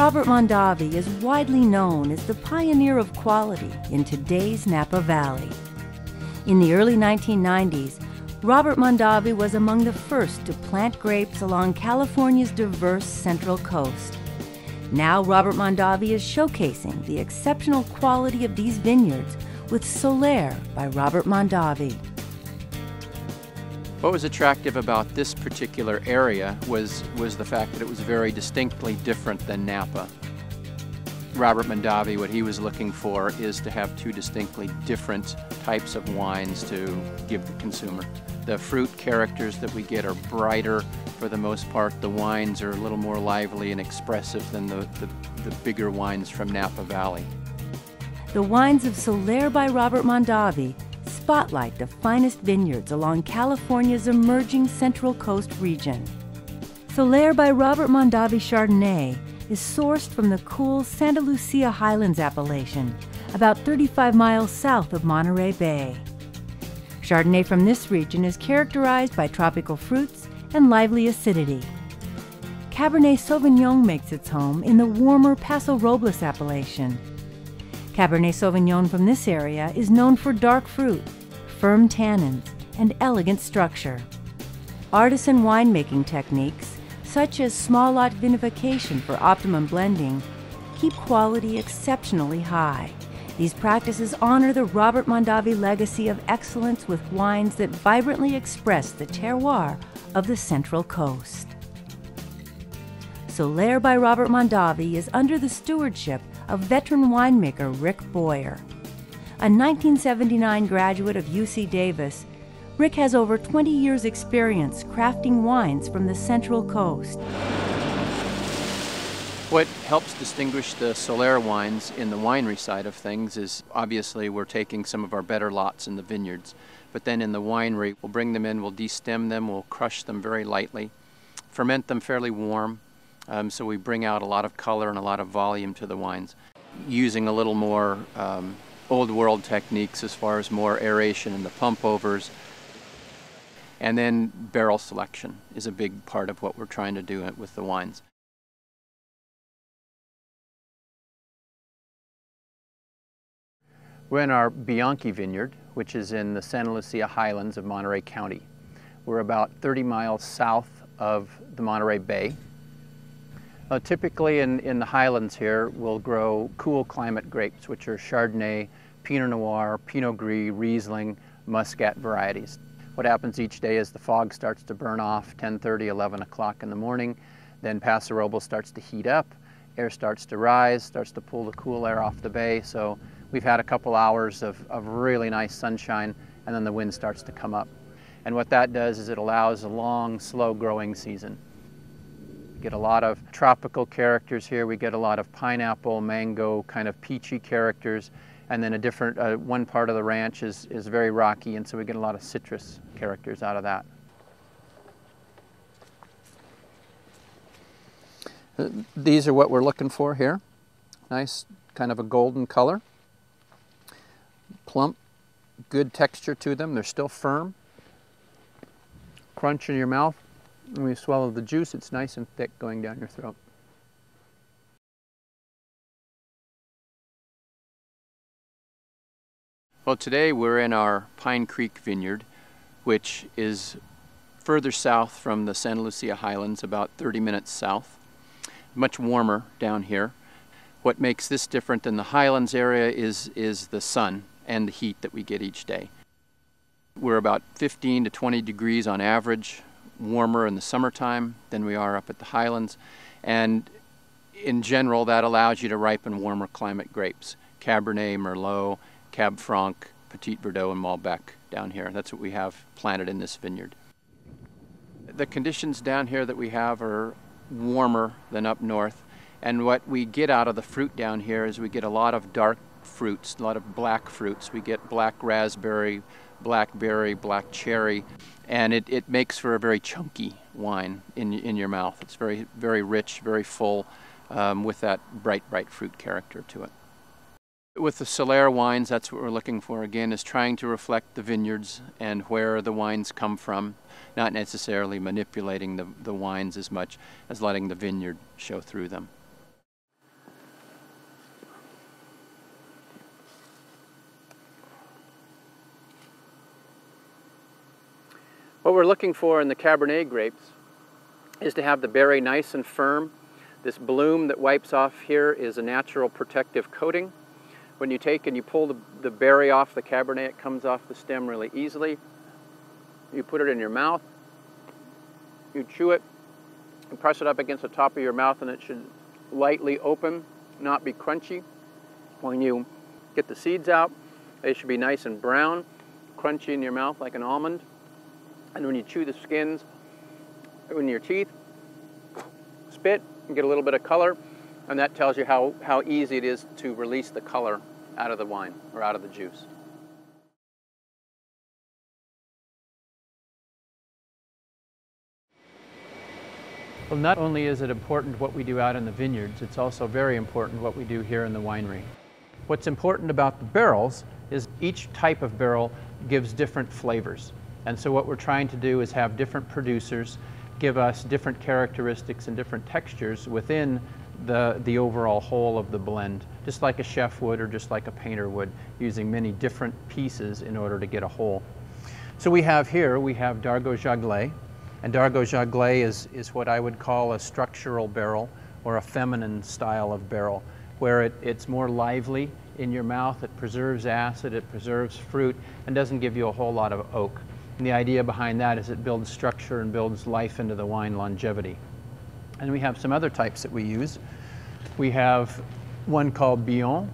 Robert Mondavi is widely known as the pioneer of quality in today's Napa Valley. In the early 1990s, Robert Mondavi was among the first to plant grapes along California's diverse Central Coast. Now Robert Mondavi is showcasing the exceptional quality of these vineyards with Solaire by Robert Mondavi. What was attractive about this particular area was the fact that it was very distinctly different than Napa. Robert Mondavi, what he was looking for is to have two distinctly different types of wines to give the consumer. The fruit characters that we get are brighter for the most part. The wines are a little more lively and expressive than the bigger wines from Napa Valley. The wines of Solaire by Robert Mondavi spotlight the finest vineyards along California's emerging Central Coast region. Solaire by Robert Mondavi Chardonnay is sourced from the cool Santa Lucia Highlands appellation, about 35 miles south of Monterey Bay. Chardonnay from this region is characterized by tropical fruits and lively acidity. Cabernet Sauvignon makes its home in the warmer Paso Robles appellation. Cabernet Sauvignon from this area is known for dark fruit, firm tannins, and elegant structure. Artisan winemaking techniques, such as small lot vinification for optimum blending, keep quality exceptionally high. These practices honor the Robert Mondavi legacy of excellence with wines that vibrantly express the terroir of the Central Coast. Solaire by Robert Mondavi is under the stewardship of veteran winemaker Rick Boyer. A 1979 graduate of UC Davis, Rick has over 20 years' experience crafting wines from the Central Coast. What helps distinguish the Solaire wines in the winery side of things is obviously we're taking some of our better lots in the vineyards, but then in the winery we'll bring them in, we'll destem them, we'll crush them very lightly, ferment them fairly warm, so we bring out a lot of color and a lot of volume to the wines, using a little more old world techniques as far as more aeration in the pump overs. And then barrel selection is a big part of what we're trying to do with the wines. We're in our Bianchi vineyard, which is in the Santa Lucia Highlands of Monterey County. We're about 30 miles south of the Monterey Bay. Typically in the highlands here, we'll grow cool climate grapes, which are Chardonnay, Pinot Noir, Pinot Gris, Riesling, Muscat varieties. What happens each day is the fog starts to burn off 10:30, 11 o'clock in the morning. Then Paso Robles starts to heat up, air starts to rise, starts to pull the cool air off the bay. So we've had a couple hours of really nice sunshine, and then the wind starts to come up. And what that does is it allows a long, slow growing season. We get a lot of tropical characters here. We get a lot of pineapple, mango, kind of peachy characters. And then a different, one part of the ranch is very rocky, and so we get a lot of citrus characters out of that. These are what we're looking for here. Nice, kind of a golden color. Plump, good texture to them. They're still firm. Crunch in your mouth. When you swallow the juice, it's nice and thick going down your throat. Well, today we're in our Pine Creek vineyard, which is further south from the Santa Lucia Highlands, about 30 minutes south. Much warmer down here. What makes this different than the Highlands area is the sun and the heat that we get each day. We're about 15 to 20 degrees on average warmer in the summertime than we are up at the Highlands, and in general that allows you to ripen warmer climate grapes. Cabernet, Merlot, Cab Franc, Petit Verdot, and Malbec down here. That's what we have planted in this vineyard. The conditions down here that we have are warmer than up north, and what we get out of the fruit down here is we get a lot of dark fruits, a lot of black fruits. We get black raspberry, blackberry, black cherry, and it makes for a very chunky wine in your mouth. It's very, very rich, very full, with that bright fruit character to it. With the Solaire wines, that's what we're looking for again, is trying to reflect the vineyards and where the wines come from, not necessarily manipulating the wines as much as letting the vineyard show through them. What we're looking for in the Cabernet grapes is to have the berry nice and firm. This bloom that wipes off here is a natural protective coating. When you take and you pull the berry off the Cabernet, it comes off the stem really easily. You put it in your mouth, you chew it, and press it up against the top of your mouth, and it should lightly open, not be crunchy. When you get the seeds out, they should be nice and brown, crunchy in your mouth like an almond. And when you chew the skins in your teeth, spit, and get a little bit of color, and that tells you how easy it is to release the color out of the wine or out of the juice. Well, not only is it important what we do out in the vineyards, it's also very important what we do here in the winery. What's important about the barrels is each type of barrel gives different flavors. And so what we're trying to do is have different producers give us different characteristics and different textures within the overall whole of the blend, just like a chef would or just like a painter would, using many different pieces in order to get a whole. So we have Dargaud Jaglet. And Dargaud Jaglet is what I would call a structural barrel, or a feminine style of barrel, where it's more lively in your mouth, it preserves acid, it preserves fruit, and doesn't give you a whole lot of oak. And the idea behind that is it builds structure and builds life into the wine, longevity. And we have some other types that we use. We have one called Billon,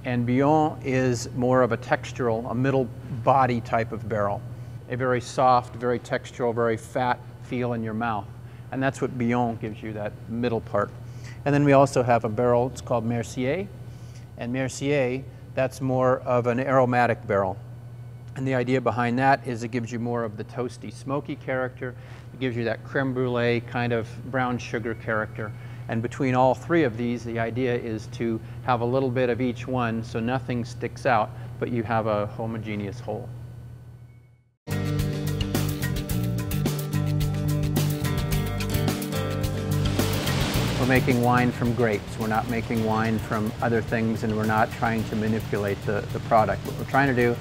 and Billon is more of a textural, a middle body type of barrel. A very soft, very textural, very fat feel in your mouth. And that's what Billon gives you, that middle part. And then we also have a barrel, it's called Mercier. And Mercier, that's more of an aromatic barrel. And the idea behind that is it gives you more of the toasty, smoky character. It gives you that creme brulee kind of brown sugar character. And between all three of these, the idea is to have a little bit of each one so nothing sticks out, but you have a homogeneous whole. We're making wine from grapes. We're not making wine from other things, and we're not trying to manipulate the product. What we're trying to do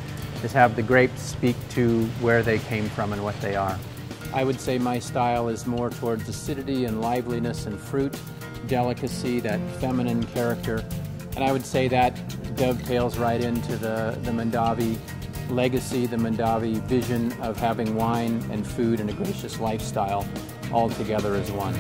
is have the grapes speak to where they came from and what they are. I would say my style is more towards acidity and liveliness and fruit, delicacy, that feminine character. And I would say that dovetails right into the Mondavi legacy, the Mondavi vision of having wine and food and a gracious lifestyle all together as one.